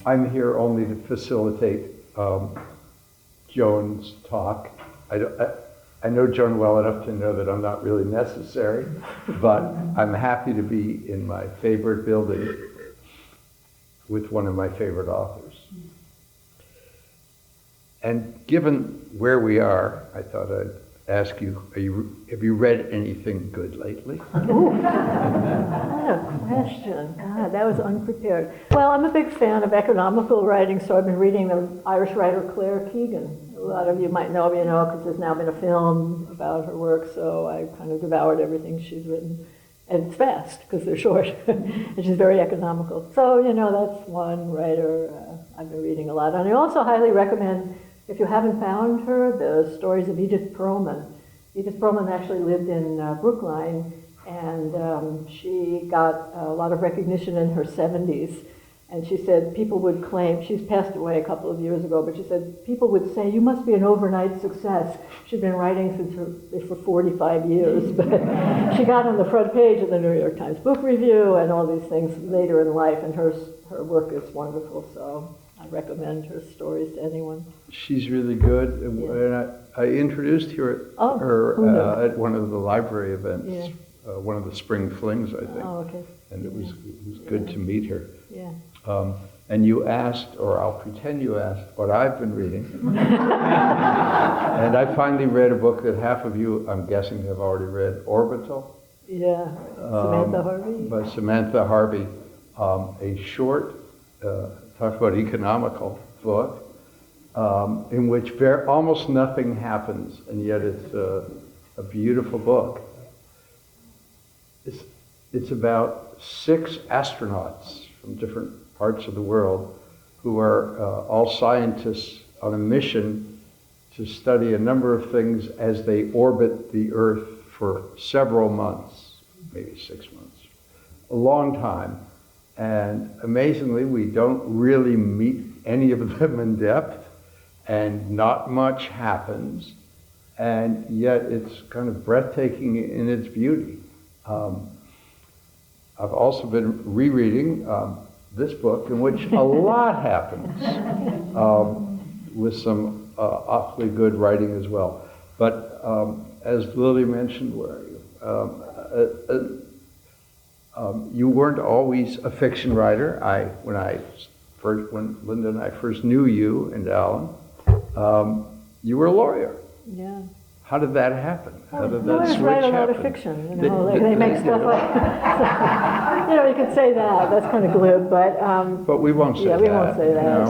I'm here only to facilitate Joan's talk. I know Joan well enough to know that I'm not really necessary, but I'm happy to be in my favorite building with one of my favorite authors. And given where we are, I thought I'd ask you, have you read anything good lately? Ooh, what a question. God, that was unprepared. Well, I'm a big fan of economical writing, so I've been reading the Irish writer Claire Keegan. A lot of you might know, because there's now been a film about her work, so I kind of devoured everything she's written. And it's fast, because they're short, and she's very economical. So, that's one writer I've been reading a lot. And I also highly recommend, if you haven't found her, the stories of Edith Perlman. Edith Perlman actually lived in Brookline, and she got a lot of recognition in her 70s. And she said people would claim, she's passed away a couple of years ago, but she said people would say, you must be an overnight success. She'd been writing for 45 years, but she got on the front page of the New York Times Book Review and all these things later in life, and her work is wonderful, so I recommend her stories to anyone. She's really good. And I introduced her at one of the library events, one of the spring flings, I think. Oh, okay. And it was good to meet her. Yeah. And you asked, or I'll pretend you asked, what I've been reading. And I finally read a book that half of you, I'm guessing, have already read, Orbital. Yeah, Samantha Harvey. By Samantha Harvey. A short, talk about economical book, in which almost nothing happens, and yet it's a beautiful book. It's about 6 astronauts from different parts of the world who are all scientists on a mission to study a number of things as they orbit the Earth for several months, maybe 6 months, a long time. And amazingly, we don't really meet any of them in depth, and not much happens, and yet it's kind of breathtaking in its beauty. I've also been rereading this book, in which a lot happens, with some awfully good writing as well. But as Lily mentioned, you weren't always a fiction writer. When Linda and I first knew you and Alan, you were a lawyer. Yeah. How did that happen? How did that lawyers switch write a lot happen? of fiction, they make stuff like, you could say that, that's kind of glib, but we won't say that. Yeah, we won't say that.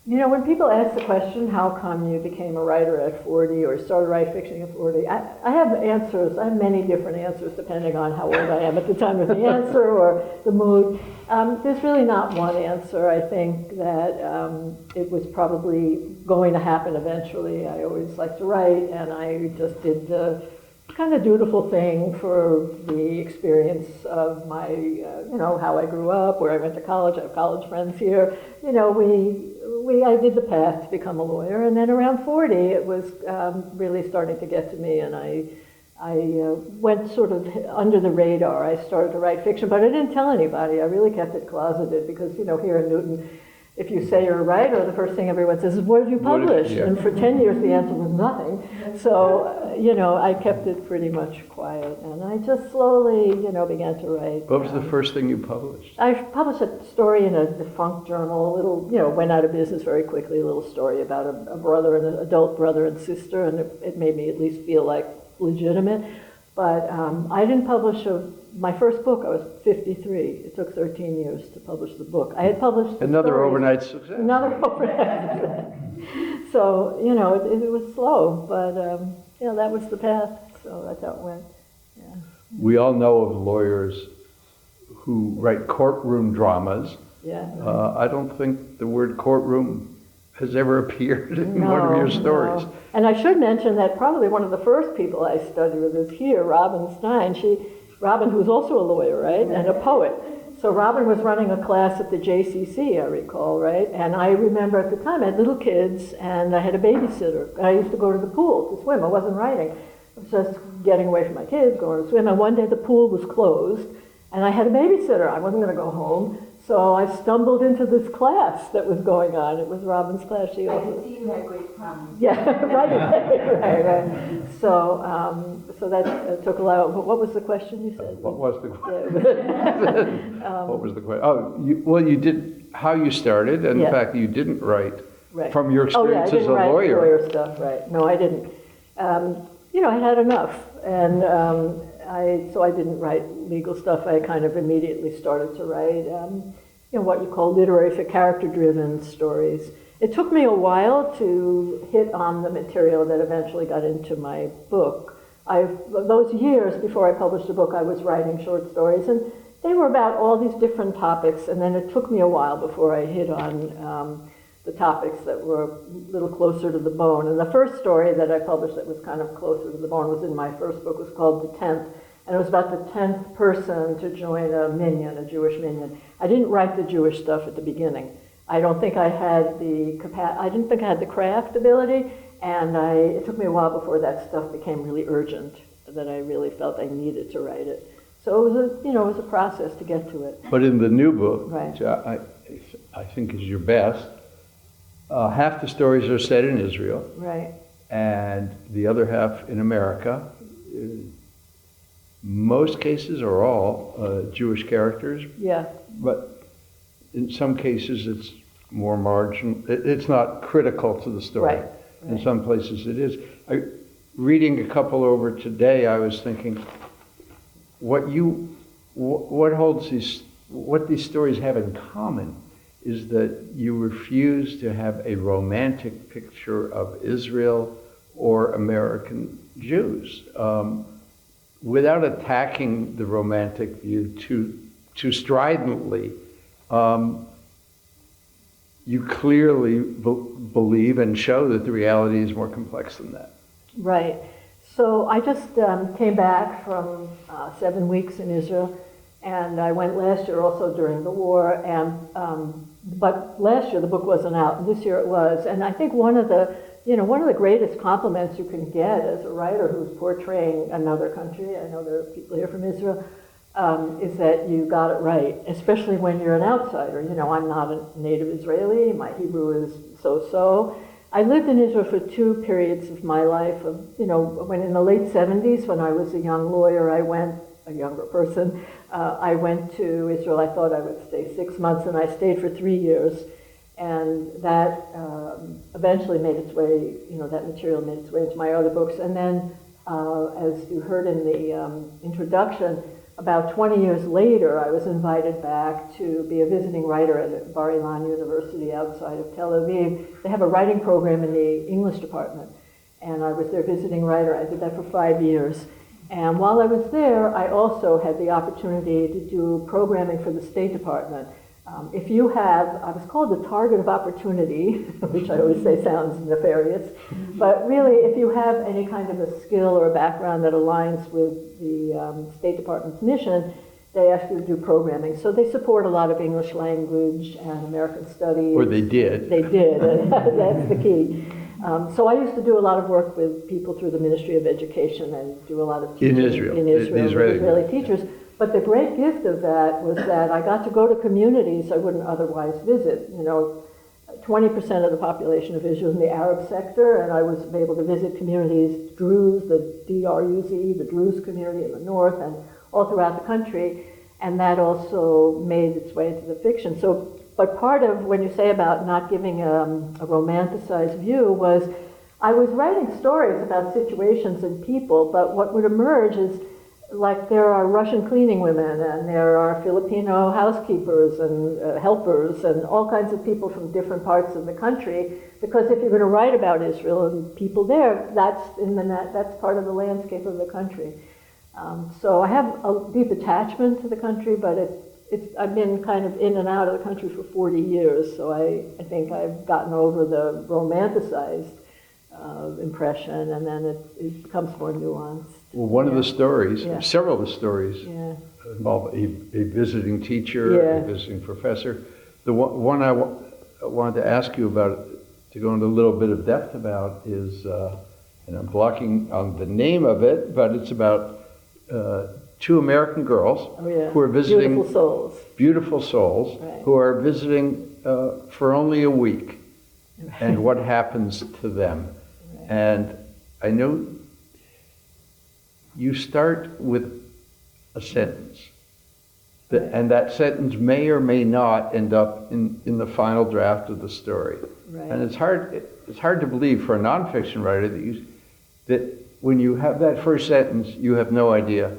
No. When people ask the question, how come you became a writer at 40 or started writing fiction at 40, I have answers. I have many different answers depending on how old I am at the time of the answer or the mood. There's really not one answer. I think that it was probably going to happen eventually. I always liked to write, and I just did the kind of dutiful thing for the experience of my, how I grew up, where I went to college. I have college friends here. I did the path to become a lawyer, and then around 40, it was really starting to get to me, and I went sort of under the radar. I started to write fiction, but I didn't tell anybody. I really kept it closeted because, here in Newton, if you say you're a writer, the first thing everyone says is, what did you publish? Yeah. And for 10 years, the answer was nothing. So, I kept it pretty much quiet, and I just slowly, began to write. What was the first thing you published? I published a story in a defunct journal, a little, went out of business very quickly, a little story about a brother and an adult brother and sister, and it made me at least feel like legitimate. But I didn't publish my first book. I was 53. It took 13 years to publish the book. I had published another overnight success. Another overnight success. So, it was slow, but, that was the path. So that's how it went. Yeah. We all know of lawyers who write courtroom dramas. Yeah. I don't think the word courtroom has ever appeared in one of your stories. No. And I should mention that probably one of the first people I studied with is here, Robin Stein. Robin, who's also a lawyer, right, and a poet. So Robin was running a class at the JCC, I recall, right? And I remember at the time I had little kids and I had a babysitter. And I used to go to the pool to swim. I wasn't writing. I was just getting away from my kids, going to swim. And one day the pool was closed and I had a babysitter. I wasn't going to go home. So I stumbled into this class that was going on. It was Robin's class. She I also, could see you had great promise. yeah, right. So that took a while. But what was the question you said? What was the question? Yeah. What was the question? Oh, you did, how you started, and Yeah. the fact that you didn't write Right. from your experience as a write lawyer. lawyer stuff, right. No, I didn't. I had enough. And so I didn't write legal stuff. I kind of immediately started to write, what you call literary for character-driven stories. It took me a while to hit on the material that eventually got into my book. Those years before I published the book, I was writing short stories, and they were about all these different topics, and then it took me a while before I hit on the topics that were a little closer to the bone. And the first story that I published that was kind of closer to the bone was in my first book, was called The 10th, and it was about the 10th person to join a minyan, a Jewish minyan. I didn't write the Jewish stuff at the beginning. I don't think I had I didn't think I had the craft ability, and it took me a while before that stuff became really urgent, that I really felt I needed to write it. So it was a process to get to it. But in the new book, Right. which I think is your best, half the stories are set in Israel, Right. and the other half in America. Most cases are all Jewish characters, Yeah. but in some cases it's more marginal. It's not critical to the story. Right. In some places it is. Reading a couple over today, I was thinking, what these stories have in common is that you refuse to have a romantic picture of Israel or American Jews. Without attacking the romantic view too stridently, you clearly believe and show that the reality is more complex than that. Right. So I just came back from 7 weeks in Israel, and I went last year also during the war. And but last year the book wasn't out, and this year it was. And I think one of the greatest compliments you can get as a writer who's portraying another country, I know there are people here from Israel, is that you got it right, especially when you're an outsider. I'm not a native Israeli, my Hebrew is so-so. I lived in Israel for 2 periods of my life. When in the late 70s, when I was a young lawyer, I went to Israel. I thought I would stay 6 months, and I stayed for 3 years. And that eventually made its way, that material made its way into my other books. And then, as you heard in the introduction, about 20 years later, I was invited back to be a visiting writer at Bar-Ilan University outside of Tel Aviv. They have a writing program in the English department, and I was their visiting writer. I did that for 5 years. And while I was there, I also had the opportunity to do programming for the State Department. I was called the target of opportunity, which I always say sounds nefarious, but really if you have any kind of a skill or a background that aligns with the State Department's mission, they ask you to do programming. So they support a lot of English language and American studies. Or they did. They did, and that's the key. So I used to do a lot of work with people through the Ministry of Education and do a lot of teaching In Israel, with Israeli teachers. But the great gift of that was that I got to go to communities I wouldn't otherwise visit. 20% of the population of Israel is in the Arab sector, and I was able to visit communities, Druze, the D-R-U-Z, the Druze community in the north, and all throughout the country, and that also made its way into the fiction. But part of when you say about not giving a romanticized view was I was writing stories about situations and people, but what would emerge is like there are Russian cleaning women, and there are Filipino housekeepers and helpers, and all kinds of people from different parts of the country. Because if you're going to write about Israel and people there, that's part of the landscape of the country. So I have a deep attachment to the country, but I've been kind of in and out of the country for 40 years, so I think I've gotten over the romanticized impression, and then it becomes more nuanced. Well, one of the stories, Yeah. several of the stories, involve a visiting teacher, a visiting professor. The one I wanted to ask you about, to go into a little bit of depth about, is, and I'm blocking on the name of it, but it's about two American girls who are visiting, beautiful souls, right, who are visiting for only a week, right, and what happens to them. Right. And I know you start with a sentence, and that sentence may or may not end up in the final draft of the story. Right. And it's hard to believe for a nonfiction writer that when you have that first sentence, you have no idea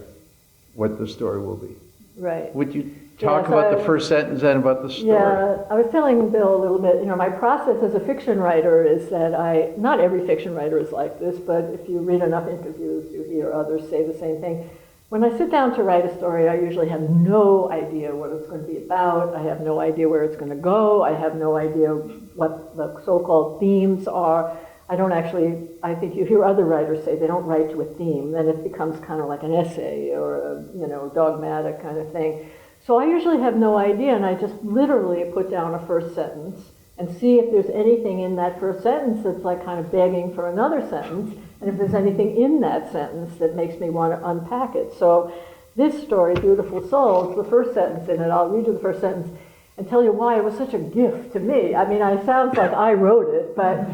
what the story will be. Right. Would you talk about the first sentence and about the story? Yeah, I was telling Bill a little bit, my process as a fiction writer is that not every fiction writer is like this, but if you read enough interviews, you hear others say the same thing. When I sit down to write a story, I usually have no idea what it's going to be about. I have no idea where it's going to go. I have no idea what the so-called themes are. I think you hear other writers say they don't write to a theme, then it becomes kind of like an essay or a dogmatic kind of thing. So I usually have no idea, and I just literally put down a first sentence and see if there's anything in that first sentence that's like kind of begging for another sentence, and if there's anything in that sentence that makes me want to unpack it. So this story, Beautiful Souls, the first sentence in it, I'll read you the first sentence and tell you why it was such a gift to me. I mean, it sounds like I wrote it, but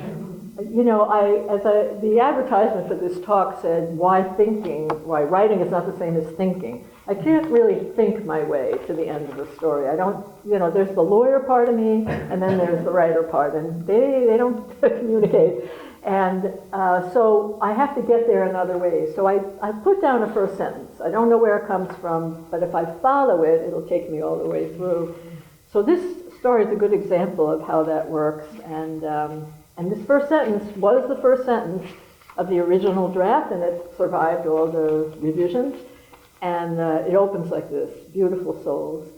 the advertisement for this talk said, why writing is not the same as thinking. I can't really think my way to the end of the story. I don't, there's the lawyer part of me, and then there's the writer part, and they don't communicate. And so I have to get there in other ways. So I put down a first sentence. I don't know where it comes from, but if I follow it, it'll take me all the way through. So this story is a good example of how that works. And this first sentence was the first sentence of the original draft, and it survived all the revisions. And it opens like this: Beautiful Souls.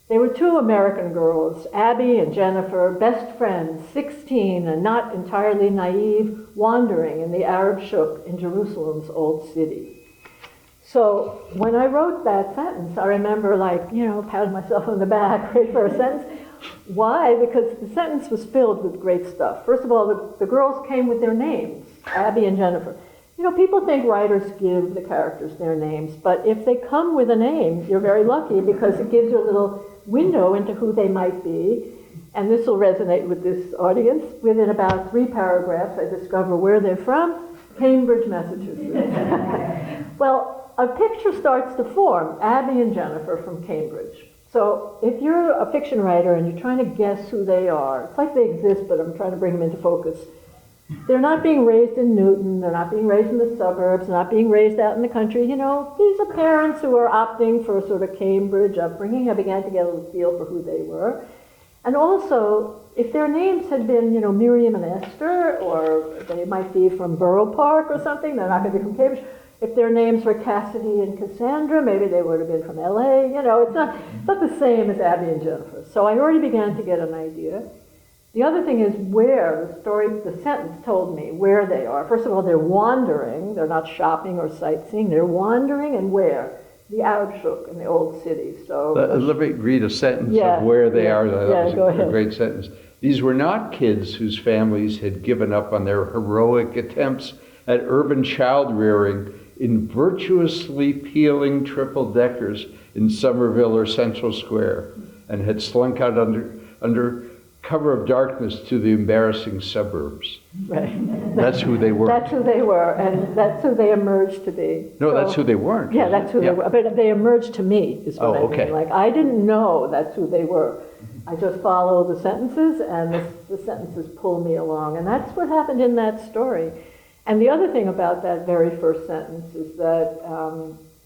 They were two American girls, Abby and Jennifer, best friends, 16 and not entirely naive, wandering in the Arab Shuk in Jerusalem's old city. So when I wrote that sentence, I remember patting myself on the back, great first sentence. Why? Because the sentence was filled with great stuff. First of all, the girls came with their names, Abby and Jennifer. People think writers give the characters their names, but if they come with a name, you're very lucky because it gives you a little window into who they might be. And this will resonate with this audience. Within about 3 paragraphs, I discover where they're from: Cambridge, Massachusetts. Well, a picture starts to form: Abby and Jennifer from Cambridge. So if you're a fiction writer and you're trying to guess who they are, it's like they exist, but I'm trying to bring them into focus. They're not being raised in Newton, they're not being raised in the suburbs, they're not being raised out in the country. These are parents who are opting for a sort of Cambridge upbringing. I began to get a little feel for who they were. And also, if their names had been, Miriam and Esther, or they might be from Borough Park or something, they're not going to be from Cambridge. If their names were Cassidy and Cassandra, maybe they would have been from LA. It's not the same as Abby and Jennifer. So I already began to get an idea. The other thing is where the sentence told me where they are. First of all, they're wandering. They're not shopping or sightseeing. They're wandering, and where? The Arab Shuk in the old city. So let me read a sentence of where they are. That was a great sentence. These were not kids whose families had given up on their heroic attempts at urban child rearing in virtuously peeling triple-deckers in Somerville or Central Square, and had slunk out under cover of darkness to the embarrassing suburbs. Right. That's who they were. That's who they were, and that's who they emerged to be. No, so, that's who they weren't. Yeah, that's who they were. But they emerged to me, is what I mean. Like, I didn't know that's who they were. I just follow the sentences, and the sentences pull me along. And that's what happened in that story. And the other thing about that very first sentence is that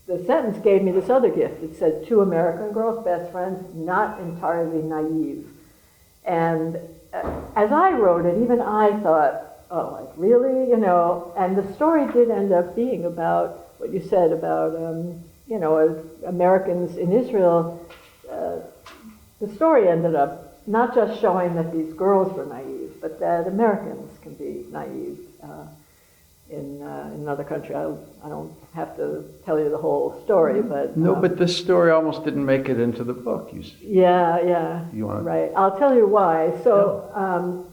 the sentence gave me this other gift. It said, two American girls, best friends, not entirely naive. And as I wrote it, even I thought, oh, like, really? And the story did end up being about what you said about, Americans in Israel. The story ended up not just showing that these girls were naive, but that Americans can be naive in another country. I don't have to tell you the whole story, but... No, but this story almost didn't make it into the book. Yeah. You want right. I'll tell you why. So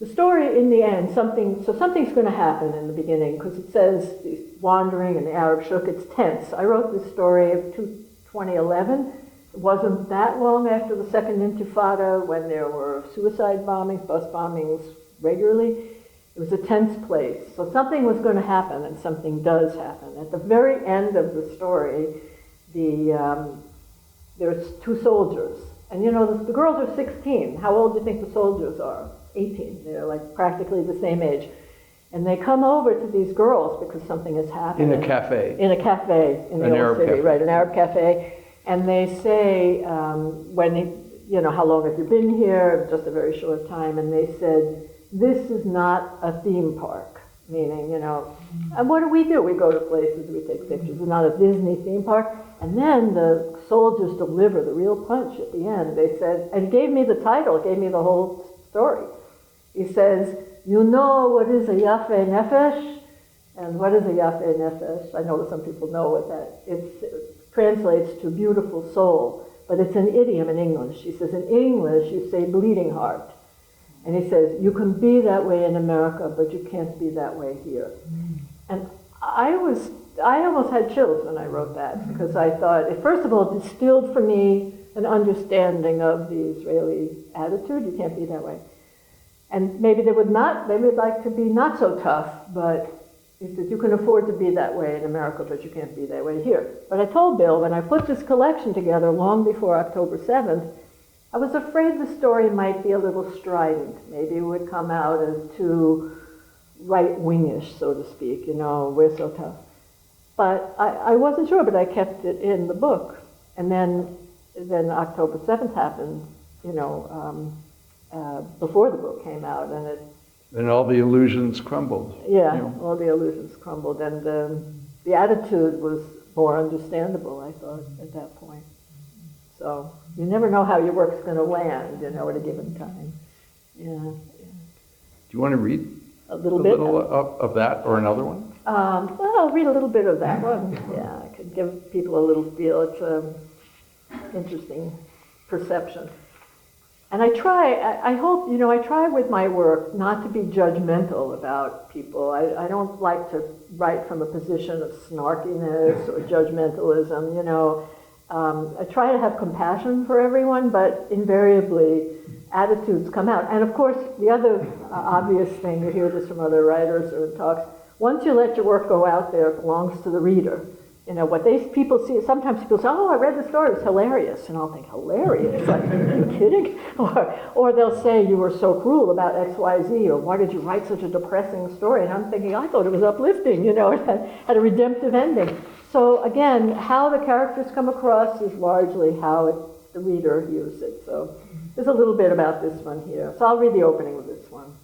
The story in the end, something's going to happen in the beginning, because it says he's wandering in the Arab Shuk. It's tense. I wrote this story of 2011. It wasn't that long after the Second Intifada, when there were suicide bombings, bus bombings regularly. It was a tense place. So something was going to happen, and something does happen. At the very end of the story, there's two soldiers. And you know, the girls are 16. How old do you think the soldiers are? 18. They're like practically the same age. And they come over to these girls because something has happened. In a cafe. In a cafe in the old city, right, an Arab cafe. And they say, how long have you been here? Just a very short time. And they said, this is not a theme park. Meaning, and what do? We go to places, we take pictures. It's not a Disney theme park. And then the soldiers deliver the real punch at the end. They said, and he gave me the title, gave me the whole story. He says, you know what is a yafe nefesh? And what is a yafe nefesh? I know that some people know what that it translates to beautiful soul, but it's an idiom in English. He says, in English, you say bleeding heart. And he says, you can be that way in America, but you can't be that way here. And I almost had chills when I wrote that, because I thought, first of all, it distilled for me an understanding of the Israeli attitude. You can't be that way. And maybe they would like to be not so tough, but he said, you can afford to be that way in America, but you can't be that way here. But I told Bill, when I put this collection together long before October 7th, I was afraid the story might be a little strident. Maybe it would come out as too right-wingish, so to speak, we're so tough. But I wasn't sure, but I kept it in the book. And then October 7th happened, before the book came out, and all the illusions crumbled. Yeah, all the illusions crumbled, and the attitude was more understandable, I thought, at that point. So you never know how your work's going to land, at a given time. Yeah. Do you want to read a little bit of that, or another one? Well, I'll read a little bit of that one. Yeah, I could give people a little feel. It's an interesting perception. And I try with my work not to be judgmental about people. I don't like to write from a position of snarkiness or judgmentalism, I try to have compassion for everyone, but invariably attitudes come out. And of course, the other obvious thing, you hear this from other writers or in talks, once you let your work go out there, it belongs to the reader. What people see, sometimes people say, oh, I read the story, it was hilarious. And I'll think, hilarious? Like, are you kidding? Or they'll say, you were so cruel about X, Y, Z, or why did you write such a depressing story? And I'm thinking, I thought it was uplifting, it had a redemptive ending. So again, how the characters come across is largely how the reader hears it. So there's a little bit about this one here. So I'll read the opening of this one.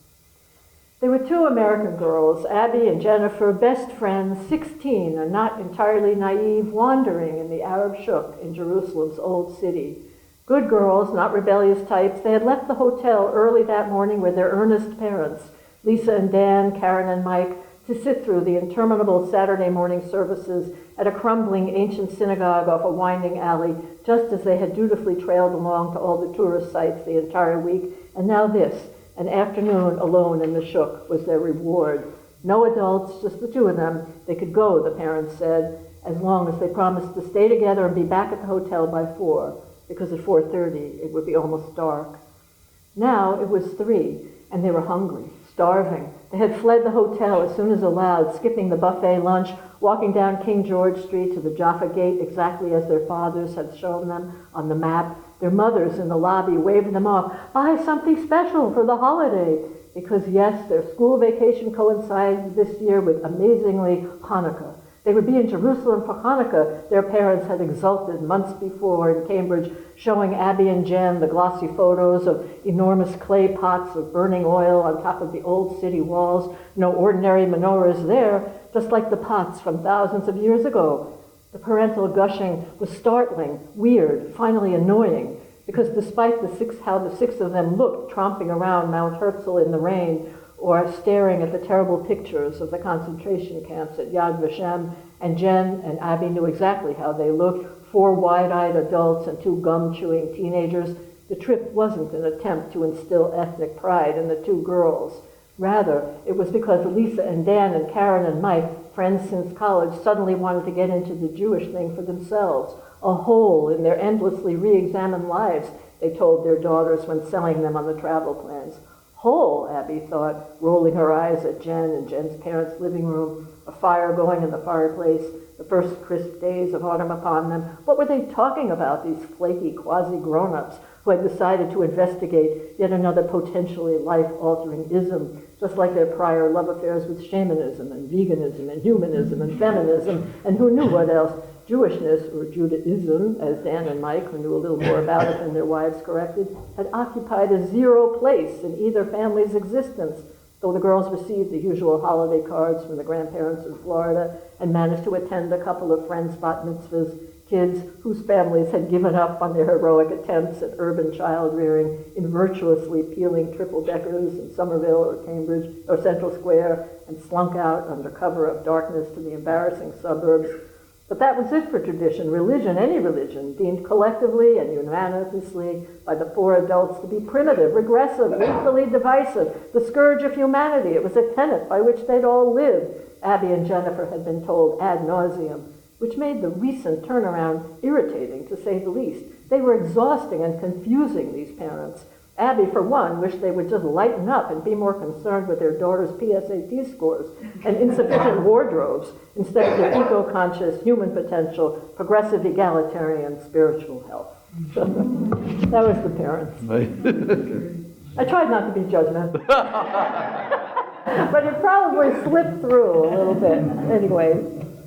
There were two American girls, Abby and Jennifer, best friends, 16, and not entirely naive, wandering in the Arab Shuk in Jerusalem's old city. Good girls, not rebellious types, they had left the hotel early that morning with their earnest parents, Lisa and Dan, Karen and Mike, to sit through the interminable Saturday morning services at a crumbling ancient synagogue off a winding alley, just as they had dutifully trailed along to all the tourist sites the entire week. And now this, an afternoon alone in the Shuk, was their reward. No adults, just the two of them. They could go, the parents said, as long as they promised to stay together and be back at the hotel by 4, because at 4:30 it would be almost dark. Now it was 3, and they were hungry, starving. They had fled the hotel as soon as allowed, skipping the buffet lunch, walking down King George Street to the Jaffa Gate exactly as their fathers had shown them on the map. Their mothers in the lobby waved them off, buy something special for the holiday, because yes, their school vacation coincided this year with, amazingly, Hanukkah. They would be in Jerusalem for Hanukkah. Their parents had exulted months before in Cambridge, showing Abby and Jen the glossy photos of enormous clay pots of burning oil on top of the old city walls. No ordinary menorahs there, just like the pots from thousands of years ago. The parental gushing was startling, weird, finally annoying, because despite how the 6 of them looked tromping around Mount Herzl in the rain, or staring at the terrible pictures of the concentration camps at Yad Vashem, and Jen and Abby knew exactly how they looked, 4 wide-eyed adults and 2 gum-chewing teenagers. the trip wasn't an attempt to instill ethnic pride in the two girls. Rather, it was because Lisa and Dan and Karen and Mike, friends since college, suddenly wanted to get into the Jewish thing for themselves, a hole in their endlessly re-examined lives, they told their daughters when selling them on the travel plans. Hole, Abby thought, rolling her eyes at Jen and Jen's parents' living room, a fire going in the fireplace, the first crisp days of autumn upon them. What were they talking about, these flaky quasi-grown-ups who had decided to investigate yet another potentially life-altering ism, just like their prior love affairs with shamanism and veganism and humanism and feminism, and who knew what else? Jewishness, or Judaism, as Dan and Mike, who knew a little more about it than their wives corrected, had occupied a zero place in either family's existence, though the girls received the usual holiday cards from the grandparents in Florida and managed to attend a couple of friends' bat mitzvahs, kids whose families had given up on their heroic attempts at urban child rearing in virtuously peeling triple-deckers in Somerville or Cambridge or Central Square and slunk out under cover of darkness to the embarrassing suburbs. But that was it for tradition. Religion, any religion, deemed collectively and unanimously by the four adults to be primitive, regressive, equally divisive, the scourge of humanity. It was a tenet by which they'd all lived, Abby and Jennifer had been told ad nauseum, which made the recent turnaround irritating, to say the least. They were exhausting and confusing, these parents. Abby, for one, wished they would just lighten up and be more concerned with their daughter's PSAT scores and insufficient wardrobes instead of their eco-conscious human potential, progressive egalitarian spiritual health. That was the parents. I tried not to be judgmental. But it probably slipped through a little bit. Anyway,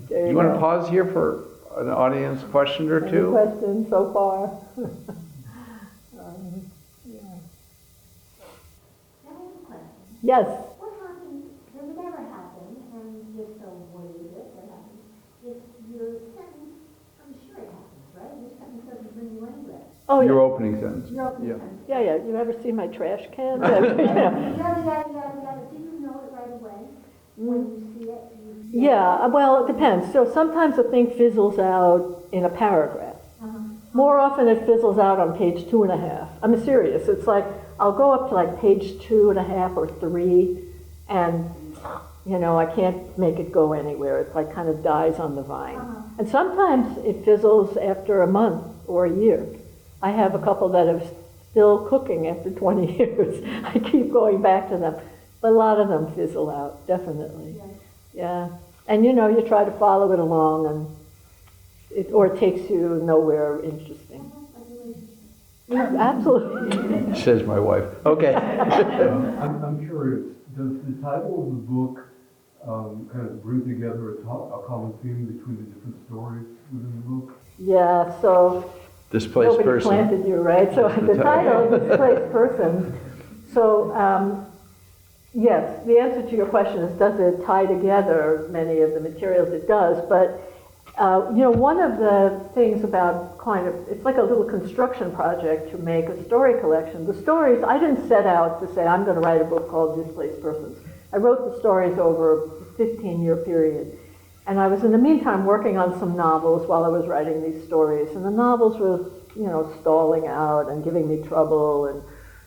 there you want to pause here for an audience question or two? Any questions so far? Yes. What happens, does it ever happen, and if so, what is it that happens, if your sentence, I'm sure it happens, right? Your sentence doesn't bring you anywhere. Oh, yeah. Your opening sentence. Your opening Yeah. sentence. Yeah, you ever see my trash can? Yada, yada. Do you know it right away when you see it? Yeah, well, it depends. So sometimes a thing fizzles out in a paragraph. More often it fizzles out on page 2.5. I'm serious. It's like, I'll go up to like page 2.5 or 3, and, you know, I can't make it go anywhere. It's like kind of dies on the vine. And sometimes it fizzles after a month or a year. I have a couple that are still cooking after 20 years. I keep going back to them. But a lot of them fizzle out, definitely. Yeah. And, you know, you try to follow it along, and it takes you nowhere interesting. Yeah, absolutely. Says my wife. Okay. I'm curious, does the title of the book kind of bring together a common theme between the different stories within the book? Yeah, so Displaced nobody person. planted you, right? So the title, Displaced Persons. So, yes, the answer to your question is, does it tie together many of the materials? It does, but you know, one of the things about it's like a little construction project to make a story collection. The stories, I didn't set out to say, I'm going to write a book called Displaced Persons. I wrote the stories over a 15-year period. And I was, in the meantime, working on some novels while I was writing these stories. And the novels were, you know, stalling out and giving me trouble and,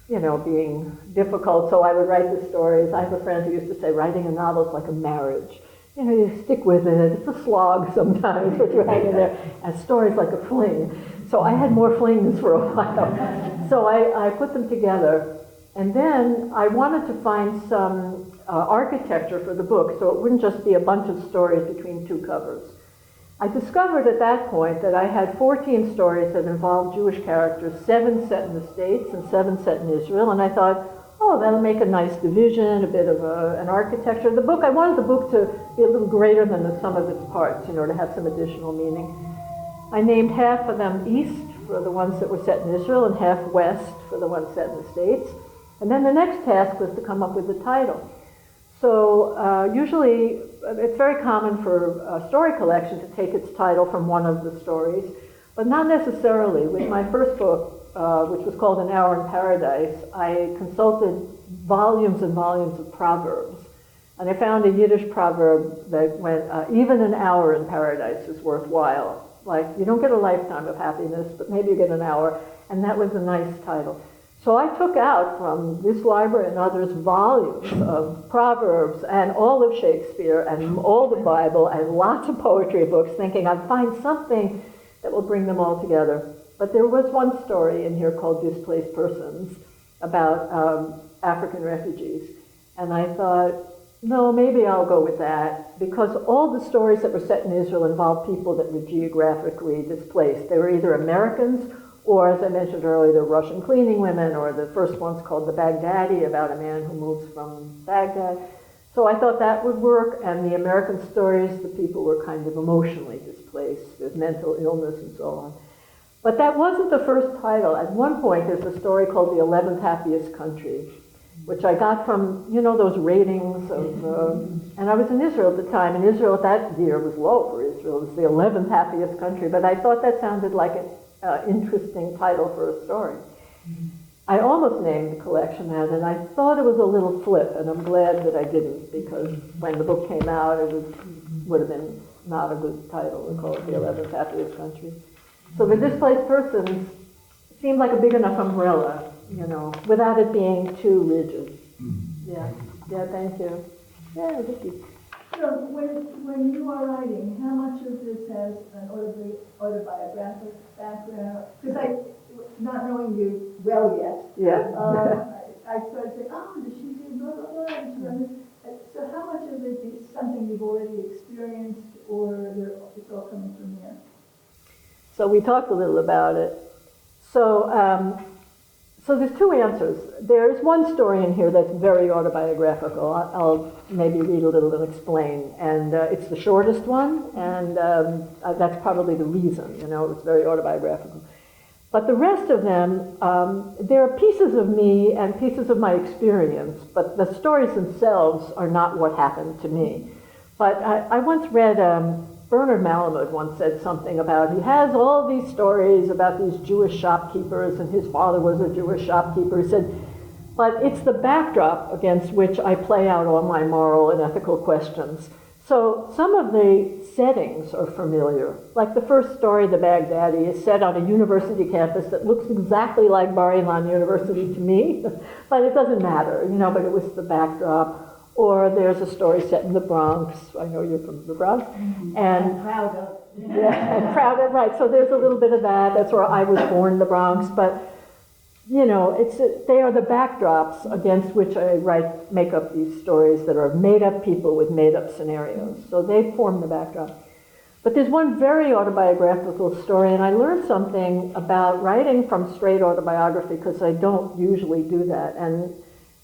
you know, being difficult. So I would write the stories. I have a friend who used to say, writing a novel is like a marriage. You know, you stick with it. It's a slog sometimes, but you're hanging there. And stories like a fling. So I had more flings for a while. So I put them together. And then I wanted to find some architecture for the book, so it wouldn't just be a bunch of stories between two covers. I discovered at that point that I had 14 stories that involved Jewish characters, 7 set in the States and 7 set in Israel, and I thought, oh, that'll make a nice division, a bit of an architecture. The book, I wanted the book to be a little greater than the sum of its parts, you know, to have some additional meaning. I named half of them East for the ones that were set in Israel and half West for the ones set in the States. And then the next task was to come up with the title. So usually it's very common for a story collection to take its title from one of the stories, but not necessarily. With my first book, which was called An Hour in Paradise, I consulted volumes and volumes of proverbs. And I found a Yiddish proverb that went, even an hour in paradise is worthwhile like you don't get a lifetime of happiness, but maybe you get an hour, and that was a nice title. So I took out from this library and others volumes of Proverbs and all of Shakespeare and all the Bible and lots of poetry books, thinking I'd find something that will bring them all together. But there was one story in here called Displaced Persons about African refugees. And I thought, no, maybe I'll go with that, because all the stories that were set in Israel involved people that were geographically displaced. They were either Americans, or as I mentioned earlier, the Russian cleaning women, or the first one's called The Baghdadi, about a man who moves from Baghdad. So I thought that would work, and the American stories, the people were kind of emotionally displaced with mental illness and so on. But that wasn't the first title. At one point, there's a story called The 11th Happiest Country, which I got from, you know, those ratings of, and I was in Israel at the time, and Israel at that year was low for Israel. It was the 11th happiest country, but I thought that sounded like an interesting title for a story. I almost named the collection that, and I thought it was a little flip, and I'm glad that I didn't, because when the book came out, it would have been not a good title to call it The 11th Happiest Country. So The Displaced Persons seemed like a big enough umbrella, you know, without it being too rigid. Yeah, thank you. Yeah, Vicky. So when you are writing, how much of this has an autobiographic background? Because not knowing you well yet, Yeah. I sort of say, oh, does she do blah, blah, blah? And she runs it. So how much of it is something you've already experienced, or it's all coming from there? So we talked a little about it. So there's two answers. There's one story in here that's very autobiographical. I'll maybe read a little and explain. And it's the shortest one, and that's probably the reason, you know, it's very autobiographical. But the rest of them, there are pieces of me and pieces of my experience, but the stories themselves are not what happened to me. But I once read, Bernard Malamud once said something about, he has all these stories about these Jewish shopkeepers, and his father was a Jewish shopkeeper. He said, but it's the backdrop against which I play out all my moral and ethical questions. So some of the settings are familiar. Like the first story, The Baghdadi, is set on a university campus that looks exactly like Bar-Ilan University to me, but it doesn't matter, you know, but it was the backdrop. Or there's a story set in the Bronx. I know you're from the Bronx. And proud of. Yeah, and proud of, right. So there's a little bit of that. That's where I was born, the Bronx. But, you know, they are the backdrops against which I make up these stories that are made-up people with made-up scenarios. So they form the backdrop. But there's one very autobiographical story, and I learned something about writing from straight autobiography, because I don't usually do that. And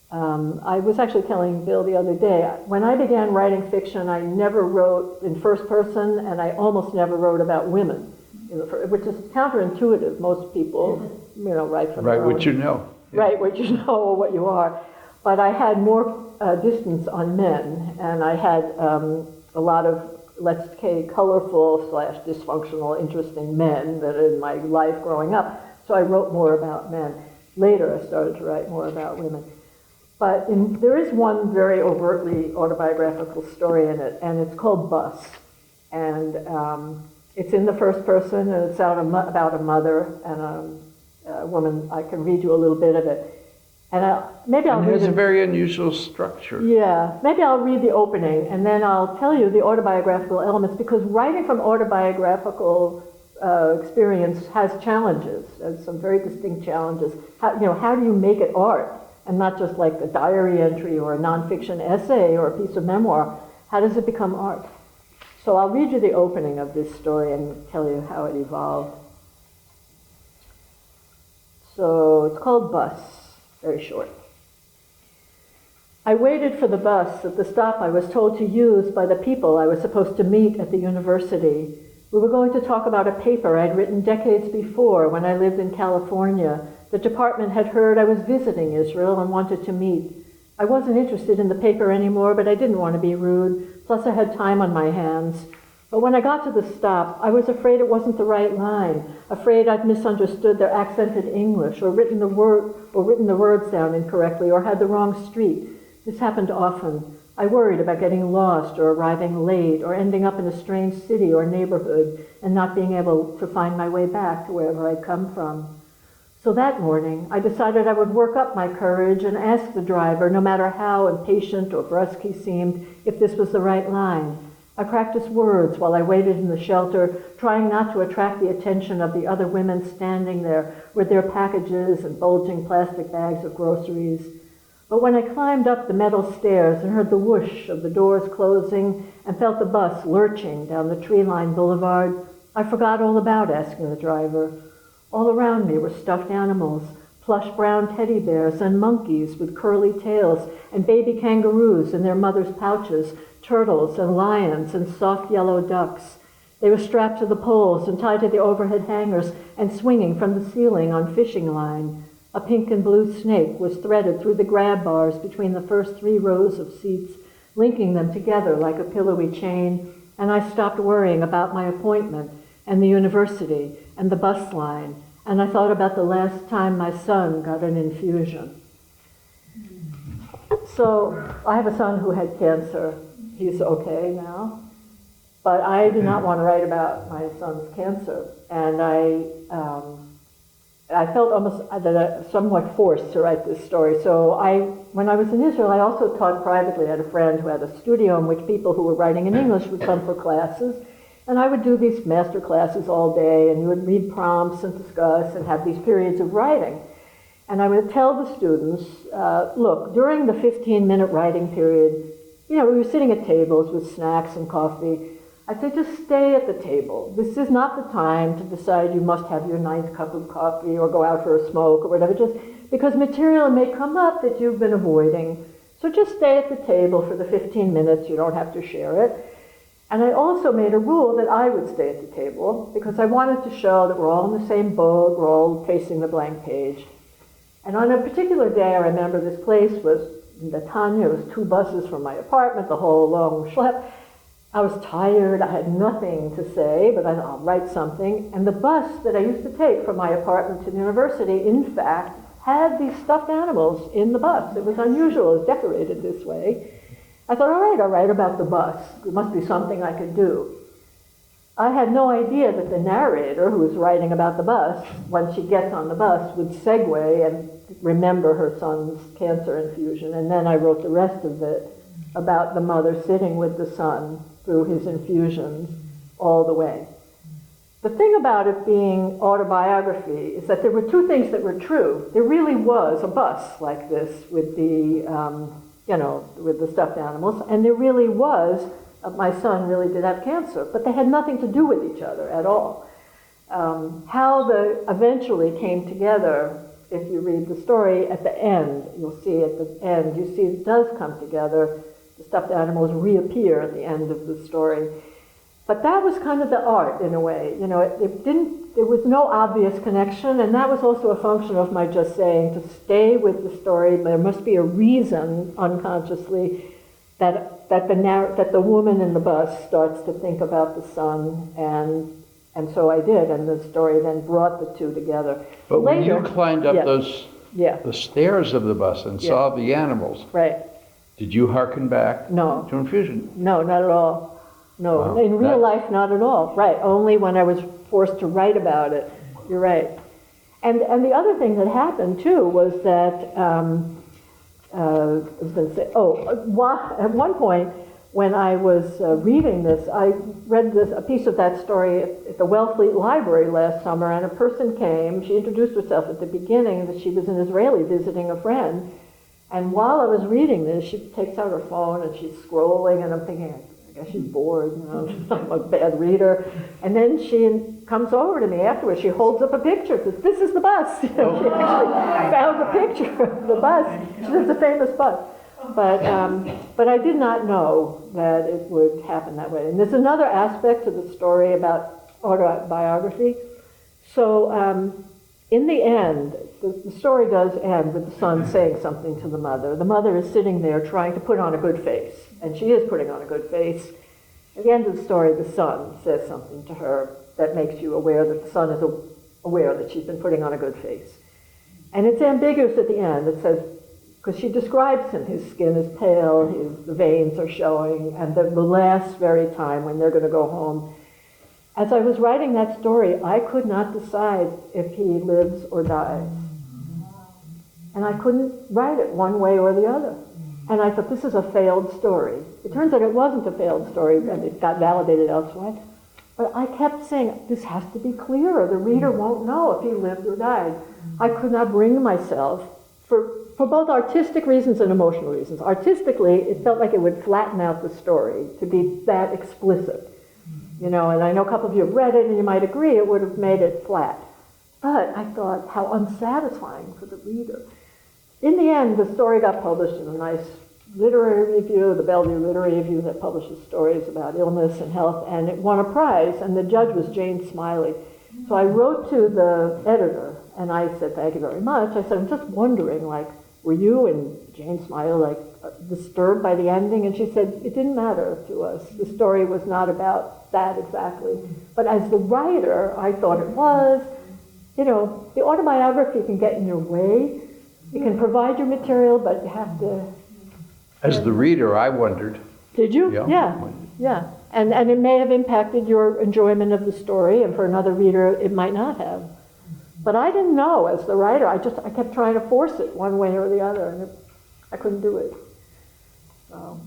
I was actually telling Bill the other day, when I began writing fiction, I never wrote in first person, and I almost never wrote about women, which is counterintuitive. Most people, you know, write from Write their what own, you know. write what you know or what you are. But I had more distance on men, and I had a lot of, let's say, colorful / dysfunctional, interesting men that in my life growing up. So I wrote more about men. Later, I started to write more about women. But there is one very overtly autobiographical story in it, and it's called Bus. And it's in the first person, and it's about a mother and a woman. I can read you a little bit of it. And maybe I'll read it. It has a very unusual structure. Yeah, maybe I'll read the opening, and then I'll tell you the autobiographical elements, because writing from autobiographical experience has challenges, some very distinct challenges. How do you make it art? And not just like a diary entry or a nonfiction essay or a piece of memoir. How does it become art? So I'll read you the opening of this story and tell you how it evolved. So it's called Bus, very short. I waited for the bus at the stop I was told to use by the people I was supposed to meet at the university. We were going to talk about a paper I'd written decades before when I lived in California. The department had heard I was visiting Israel and wanted to meet. I wasn't interested in the paper anymore, but I didn't want to be rude. Plus, I had time on my hands. But when I got to the stop, I was afraid it wasn't the right line, afraid I'd misunderstood their accented English, or written the words down incorrectly, or had the wrong street. This happened often. I worried about getting lost or arriving late or ending up in a strange city or neighborhood and not being able to find my way back to wherever I'd come from. So that morning, I decided I would work up my courage and ask the driver, no matter how impatient or brusque he seemed, if this was the right line. I practiced words while I waited in the shelter, trying not to attract the attention of the other women standing there with their packages and bulging plastic bags of groceries. But when I climbed up the metal stairs and heard the whoosh of the doors closing and felt the bus lurching down the tree-lined boulevard, I forgot all about asking the driver. All around me were stuffed animals, plush brown teddy bears and monkeys with curly tails and baby kangaroos in their mothers' pouches, turtles and lions and soft yellow ducks. They were strapped to the poles and tied to the overhead hangers and swinging from the ceiling on fishing line. A pink and blue snake was threaded through the grab bars between the first 3 rows of seats, linking them together like a pillowy chain, and I stopped worrying about my appointment and the university and the bus line, and I thought about the last time my son got an infusion. So I have a son who had cancer. He's okay now. But I did not want to write about my son's cancer. And I felt almost somewhat forced to write this story. So when I was in Israel, I also taught privately. I had a friend who had a studio in which people who were writing in English would come for classes. And I would do these master classes all day, and you would read prompts and discuss and have these periods of writing. And I would tell the students, look, during the 15-minute writing period, we were sitting at tables with snacks and coffee. I'd say, just stay at the table. This is not the time to decide you must have your 9th cup of coffee or go out for a smoke or whatever, just because material may come up that you've been avoiding. So just stay at the table for the 15 minutes. You don't have to share it. And I also made a rule that I would stay at the table because I wanted to show that we're all in the same boat, we're all facing the blank page. And on a particular day, I remember this place was in Netanya. It was 2 buses from my apartment, the whole long schlep. I was tired, I had nothing to say, but I thought, I'll write something. And the bus that I used to take from my apartment to the university, in fact, had these stuffed animals in the bus. It was unusual, it was decorated this way. I thought, all right, I'll write about the bus. There must be something I could do. I had no idea that the narrator, who was writing about the bus, when she gets on the bus, would segue and remember her son's cancer infusion. And then I wrote the rest of it about the mother sitting with the son through his infusions all the way. The thing about it being autobiography is that there were 2 things that were true. There really was a bus like this with the with the stuffed animals, and there really was, my son really did have cancer, but they had nothing to do with each other at all. How they eventually came together, if you read the story at the end, you'll see at the end, you see it does come together. The stuffed animals reappear at the end of the story. But that was kind of the art, in a way. There was no obvious connection, and that was also a function of my just saying to stay with the story. There must be a reason, unconsciously, that the woman in the bus starts to think about the son, and so I did, and the story then brought the 2 together. But later, when you climbed up the stairs of the bus and saw the animals, right. Did you hearken back No. to infusion? No, not at all. No, Wow. in real life, not at all. Right, only when I was forced to write about it. You're right. And the other thing that happened, too, was that, I was going to say, at one point, when I was reading this, I read a piece of that story at the Wellfleet Library last summer, and a person came. She introduced herself at the beginning that she was an Israeli visiting a friend. And while I was reading this, she takes out her phone and she's scrolling, and I'm thinking, I guess she's bored, I'm a bad reader. And then she comes over to me afterwards. She holds up a picture, says, "This is the bus." She actually found a picture of the bus. She says, "It's a famous bus." But I did not know that it would happen that way. And there's another aspect to the story about autobiography. So in the end, the story does end with the son saying something to the mother. The mother is sitting there trying to put on a good face, and she is putting on a good face. At the end of the story, the son says something to her that makes you aware that the son is aware that she's been putting on a good face. And it's ambiguous at the end. It says, because she describes him. His skin is pale, the veins are showing, and the last very time when they're going to go home. As I was writing that story, I could not decide if he lives or dies. And I couldn't write it one way or the other. And I thought, this is a failed story. It turns out it wasn't a failed story, and it got validated elsewhere. But I kept saying, this has to be clear, or the reader won't know if he lived or died. I could not bring myself, for both artistic reasons and emotional reasons. Artistically, it felt like it would flatten out the story to be that explicit. You know, and I know a couple of you have read it, and you might agree it would have made it flat. But I thought, how unsatisfying for the reader. In the end, the story got published in a nice literary review, the Bellevue Literary Review, that publishes stories about illness and health, and it won a prize, and the judge was Jane Smiley. So I wrote to the editor, and I said, thank you very much. I said, I'm just wondering, like, were you and Jane Smiley, like, disturbed by the ending? And she said, it didn't matter to us. The story was not about that exactly. But as the writer, I thought it was. You know, the autobiography can get in your way. It can provide your material, but you have to... As the reader, I wondered. Did you? Yeah. Yeah. And it may have impacted your enjoyment of the story, and for another reader, it might not have. But I didn't know as the writer. I kept trying to force it one way or the other, and I couldn't do it. So,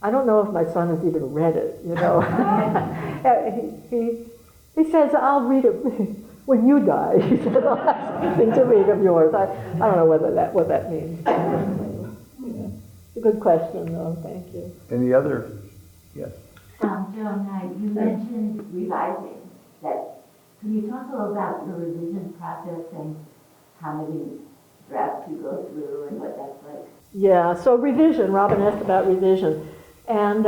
I don't know if my son has even read it, you know. he says, I'll read it when you die. He said, I'll have something to read of yours. I don't know what that means. Yeah. It's a good question, though. Thank you. Any other? Yes. Joan, you mentioned revising. Can you talk a little about the revision process and how many drafts you go through and what that's like? Yeah, so revision, Robin asked about revision. And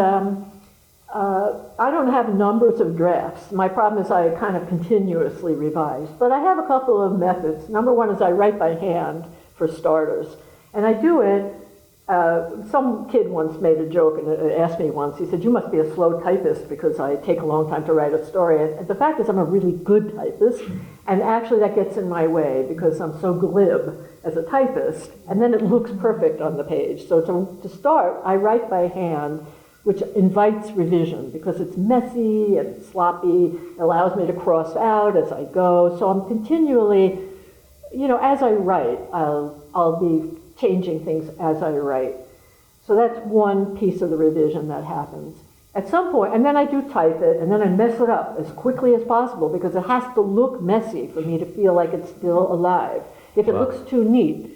I don't have numbers of drafts. My problem is I kind of continuously revise. But I have a couple of methods. Number one is I write by hand, for starters. And I do it, some kid once made a joke and asked me once, he said, you must be a slow typist because I take a long time to write a story. And the fact is I'm a really good typist, and actually that gets in my way because I'm so glib as a typist, and then it looks perfect on the page. So to start, I write by hand, which invites revision because it's messy and sloppy, it allows me to cross out as I go. So I'm continually, you know, as I write, I'll be changing things as I write. So that's one piece of the revision that happens. At some point, and then I do type it, and then I mess it up as quickly as possible because it has to look messy for me to feel like it's still alive. If it looks too neat,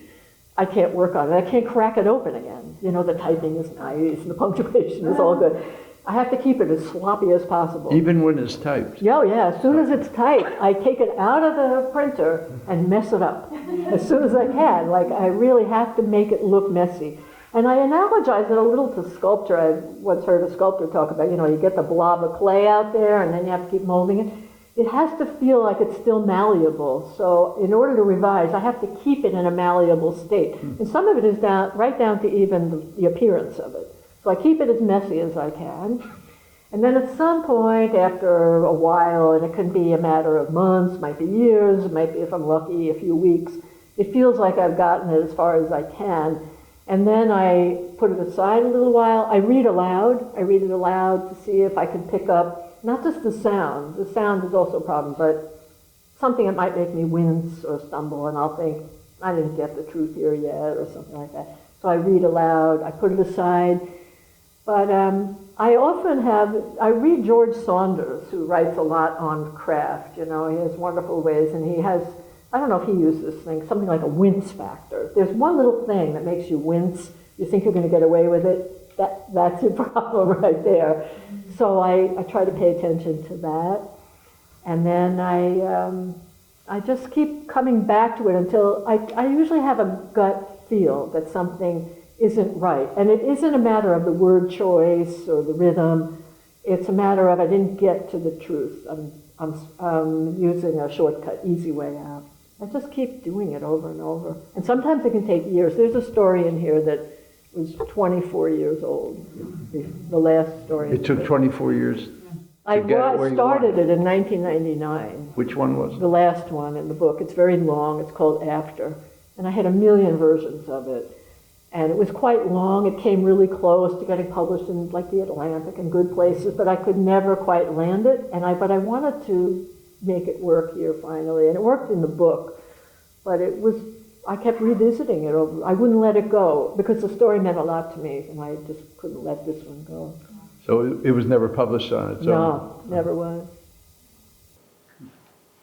I can't work on it. I can't crack it open again. You know, the typing is nice, and the punctuation is all good. I have to keep it as sloppy as possible. Even when it's typed? Yeah, as soon as it's typed, I take it out of the printer and mess it up as soon as I can. Like, I really have to make it look messy. And I analogize it a little to sculpture. I once heard a sculptor talk about, you know, you get the blob of clay out there and then you have to keep molding it. It has to feel like it's still malleable. So in order to revise, I have to keep it in a malleable state. And some of it is right down to even the appearance of it. So I keep it as messy as I can. And then at some point, after a while, and it can be a matter of months, might be years, it might be, if I'm lucky, a few weeks, it feels like I've gotten it as far as I can. And then I put it aside a little while. I read aloud. I read it aloud to see if I can pick up, not just the sound. The sound is also a problem, but something that might make me wince or stumble, and I'll think, I didn't get the truth here yet, or something like that. So I read aloud. I put it aside. But I read George Saunders, who writes a lot on craft. You know, he has wonderful ways, and he has, I don't know if he uses this thing, something like a wince factor. There's one little thing that makes you wince. You think you're going to get away with it. That's your problem right there. So I try to pay attention to that. And then I just keep coming back to it until I usually have a gut feel that something isn't right. And it isn't a matter of the word choice or the rhythm. It's a matter of I didn't get to the truth. I'm using a shortcut, easy way out. I just keep doing it over and over. And sometimes it can take years. There's a story in here that was 24 years old, the last story. It took 24 years I to get it where you started wanted. it in 1999. Which one was it? The last one in the book. It's very long. It's called After. And I had a million versions of it. And it was quite long. It came really close to getting published in like the Atlantic and good places, but I could never quite land it. But I wanted to make it work here finally, and it worked in the book. But I kept revisiting it over. I wouldn't let it go because the story meant a lot to me, and I just couldn't let this one go. So it was never published on its own? No, never was.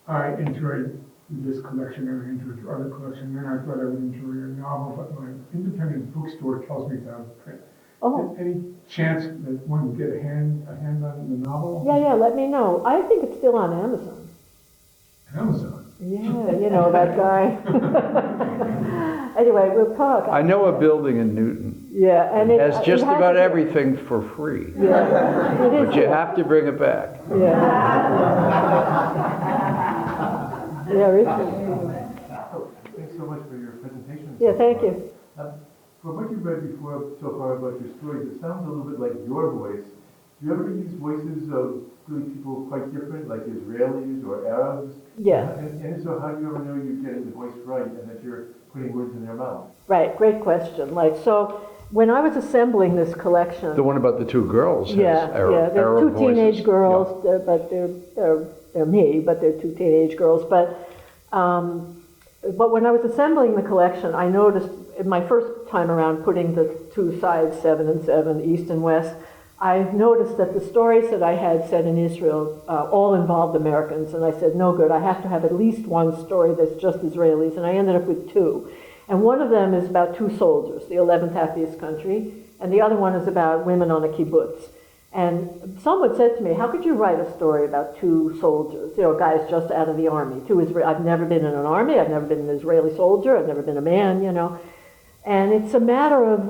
I enjoyed this collection and I enjoyed your other collection, and I thought I would enjoy your novel, but my independent bookstore tells me it's out of print. Oh. Any chance that one can get a hand on the novel? Yeah, let me know. I think it's still on Amazon. Amazon? Yeah, you know that guy. Anyway, we'll talk. I know a building in Newton. Yeah, and It has just it has about to be- everything for free. Yeah, it is. But you have to bring it back. Yeah. Yeah, Richard. So, thanks so much for your presentation. Yeah, thank you. From what you've read before so far about your stories, it sounds a little bit like your voice. Do you ever use voices of really people quite different, like Israelis or Arabs? Yeah. And so how do you ever know you're getting the voice right and that you're putting words in their mouth? Right, great question. So when I was assembling this collection, The one about the two girls has yeah, they're Arab two teenage voices. girls, but they're me, but they're two teenage girls. But when I was assembling the collection, I noticed in my first time around putting the two sides, 7 and 7, East and West, I noticed that the stories that I had set in Israel all involved Americans, and I said, no good, I have to have at least one story that's just Israelis, and I ended up with two. And one of them is about two soldiers, the 11th happiest country, and the other one is about women on a kibbutz. And someone said to me, how could you write a story about two soldiers, guys just out of the army? I've never been in an army, I've never been an Israeli soldier, I've never been a man, And it's a matter of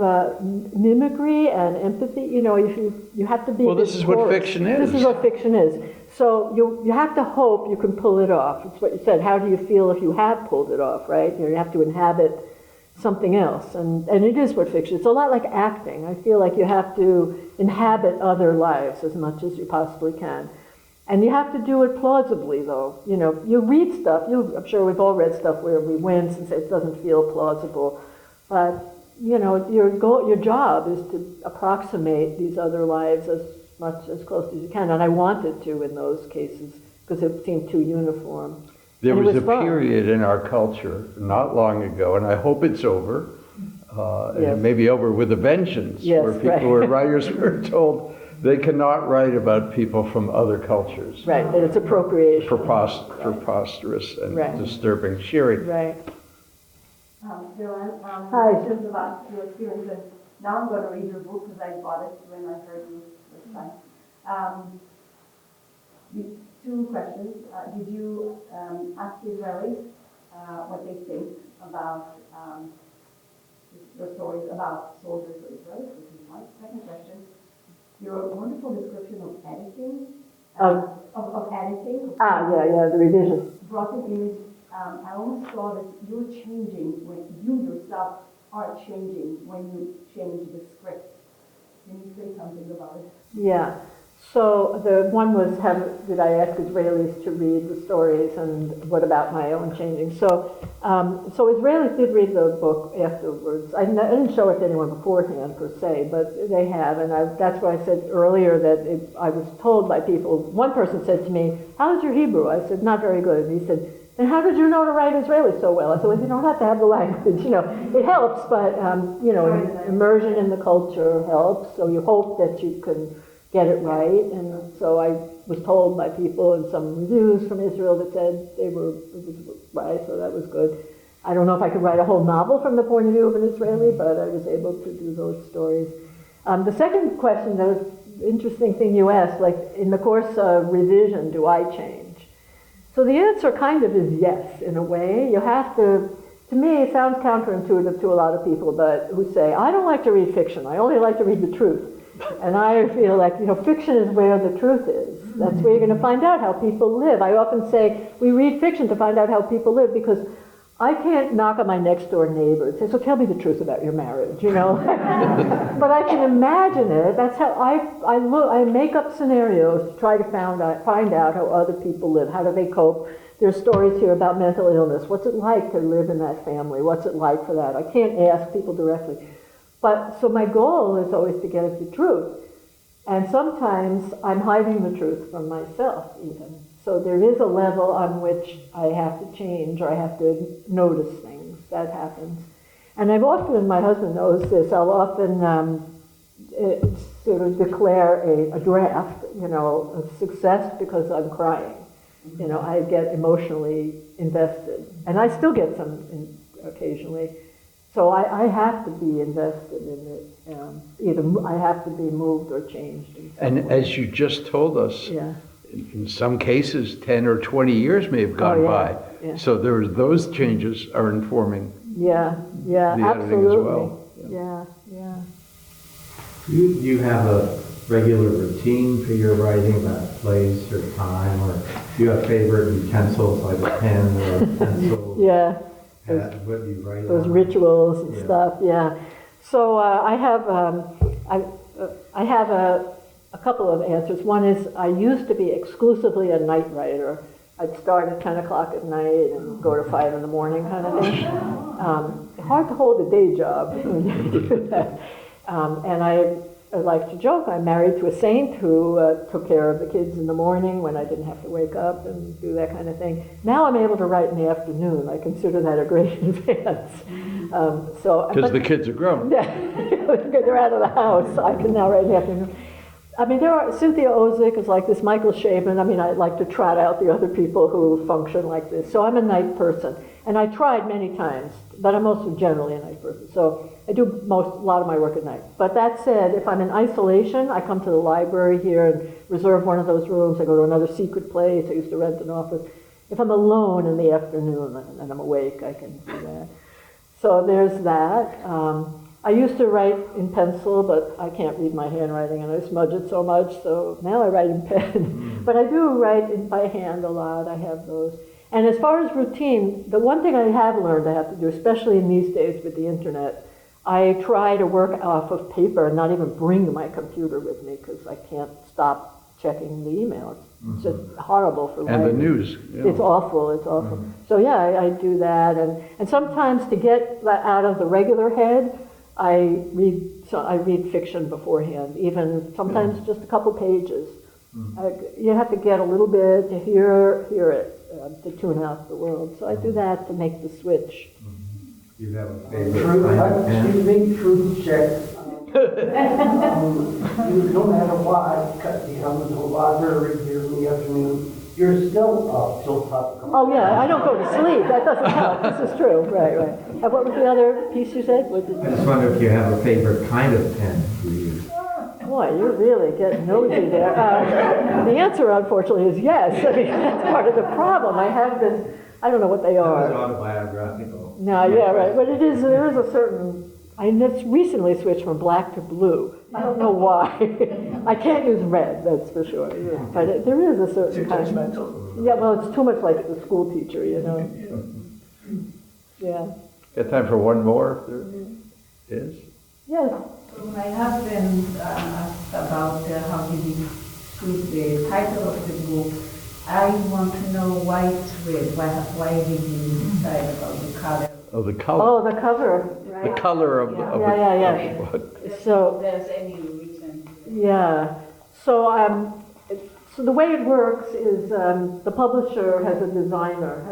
mimicry and empathy. You have to be. Well, this is what fiction is. This is what fiction is. So you have to hope you can pull it off. It's what you said. How do you feel if you have pulled it off, right? You have to inhabit something else, and it is what fiction. It's a lot like acting. I feel like you have to inhabit other lives as much as you possibly can. And you have to do it plausibly, though. You read stuff. I'm sure we've all read stuff where we wince and say it doesn't feel plausible. But, your job is to approximate these other lives as close as you can. And I wanted to in those cases because it seemed too uniform. There And it was a fun. period in our culture not long ago, and I hope it's over, and Yes. it may be over with a vengeance, Yes, where people, right. where writers were told they cannot write about people from other cultures. Right, that it's appropriation. Preposterous and Right. disturbing. Sherry. Right. Joanne, Hi. questions about your experience, and now I'm going to read your book because I bought it when I heard you first time. Two questions. Did you ask the Israelis what they think about your stories about soldiers for Israel? Which is one. Second question. Your wonderful description of editing. Of editing. The revision. Brought an image. I almost saw that you're changing when you yourself are changing when you change the script. Can you say something about it? Yeah. So the one was, did I ask Israelis to read the stories, and what about my own changing? So Israelis did read the book afterwards. I didn't show it to anyone beforehand per se, but they have, and that's why I said earlier that I was told by people. One person said to me, "How's your Hebrew?" I said, "Not very good." And he said, "And how did you know to write Israeli so well?" I said, "Well, you don't have to have the language. It helps, but immersion in the culture helps. So you hope that you can get it right." And so I was told by people in some reviews from Israel that said it was right, so that was good. I don't know if I could write a whole novel from the point of view of an Israeli, but I was able to do those stories. The second question, that was interesting thing you asked, like in the course of revision, do I change? So the answer kind of is yes, in a way. You have to me, it sounds counterintuitive to a lot of people, but who say, I don't like to read fiction, I only like to read the truth. And I feel like, fiction is where the truth is. That's where you're going to find out how people live. I often say, we read fiction to find out how people live, because I can't knock on my next door neighbor and say, so tell me the truth about your marriage, But I can imagine it. That's how I make up scenarios to try to find out how other people live. How do they cope? There's stories here about mental illness. What's it like to live in that family? What's it like for that? I can't ask people directly. But, so my goal is always to get at the truth. And sometimes I'm hiding the truth from myself even. So there is a level on which I have to change or I have to notice things. That happens. And I've often, my husband knows this, I'll often sort of declare a draft, you know, of success because I'm crying. You know, I get emotionally invested. And I still get some occasionally. So I have to be invested in it. Either I have to be moved or changed. In some And way. as you just told us, Yeah. in some cases, 10 or 20 years may have gone Oh, yeah, by. yeah. So those changes are informing. Yeah, yeah, The editing as absolutely. well. Yeah, yeah. Do you have a regular routine for your writing, about place or time, or do you have favorite utensils like a pen or a pencil? Yeah, What do you write those on? rituals and Yeah. stuff, yeah. So I have a couple of answers. One is I used to be exclusively a night writer. I'd start at 10 o'clock at night and go to 5 in the morning kind of thing. Hard to hold a day job when you do that. And I like to joke, I'm married to a saint who took care of the kids in the morning when I didn't have to wake up and do that kind of thing. Now I'm able to write in the afternoon. I consider that a great advance. Because the kids are grown. Yeah, they're out of the house. I can now write in the afternoon. I mean, Cynthia Ozick is like this, Michael Chabon. I mean, I like to trot out the other people who function like this. So I'm a night person. And I tried many times, but I'm also generally a night person. So I do a lot of my work at night. But that said, if I'm in isolation, I come to the library here and reserve one of those rooms. I go to another secret place. I used to rent an office. If I'm alone in the afternoon and I'm awake, I can do that. So there's that. I used to write in pencil, but I can't read my handwriting and I smudge it so much, so now I write in pen. But I do write by hand a lot. I have those. And as far as routine, the one thing I have learned I have to do, especially in these days with the internet, I try to work off of paper and not even bring my computer with me because I can't stop checking the emails. It's just horrible for And the writing. news. Yeah. It's awful, it's awful. So yeah, I do that. And sometimes to get out of the regular head, I read fiction beforehand, even sometimes just a couple pages. You have to get a little bit to hear it, to tune out the world. So I do that to make the switch. Do you have a favorite kind of pen? Excuse me, truth check. No matter what, you come to the library here in the afternoon, you're still up till top. Oh yeah, I don't go to sleep. That doesn't help. This is true. Right, right. And what was the other piece you said? Was it? I just wonder if you have a favorite kind of pen to use. Boy, you're really getting nosy there. The answer, unfortunately, is yes. I mean, that's part of the problem. I have this, I don't know what they That was are. autobiographical. No, yeah, right. But there is a certain, I just recently switched from black to blue. I don't know why. I can't use red, that's for sure. Yeah. But there is a certain kind of, yeah, well, it's too much like the school teacher, you know. Yeah. Got time for one more, if there is? Yes. My husband asked about how did he choose the title of the book. I want to know why it's red. Why did he decide about the color? Oh, the color. Oh, the cover, right? The color of Yeah. of Yeah. of what? So- If there's any reason. Yeah. So the way it works is the publisher has a designer,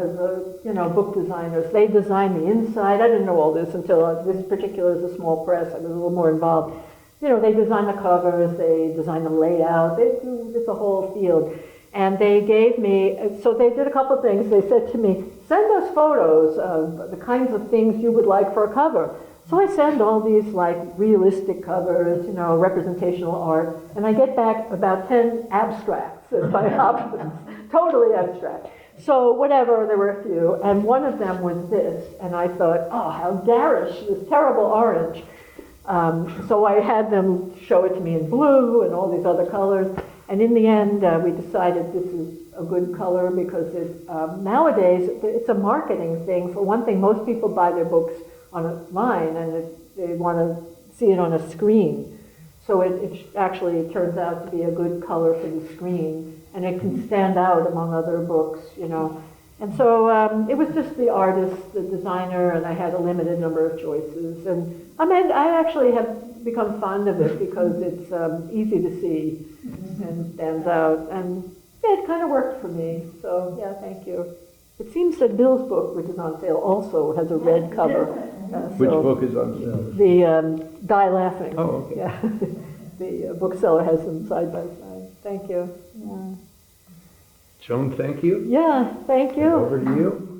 book designers. They design the inside. I didn't know all this until this particular is a small press. I was a little more involved. You know, they design the covers, they design the layout. It's a whole field. And they gave me, so they did a couple of things. They said to me, send us photos of the kinds of things you would like for a cover. So I send all these like realistic covers, representational art, and I get back about 10 abstracts as my options, totally abstract. So whatever, there were a few, and one of them was this, and I thought, oh, how garish, this terrible orange. So I had them show it to me in blue and all these other colors, and in the end, we decided this is a good color because nowadays it's a marketing thing. For one thing, most people buy their books online and they want to see it on a screen. So it actually turns out to be a good color for the screen, and it can stand out among other books, And so it was just the artist, the designer, and I had a limited number of choices. And I actually have become fond of it because it's easy to see and stands out. And it kind of worked for me. So yeah, thank you. It seems that Bill's book, which is on sale, also has a red cover. Which book is on sale? The Die Laughing. Oh, okay. Yeah. The bookseller has them side by side. Thank you. Yeah. Joan, thank you. Yeah, thank you. Over to you.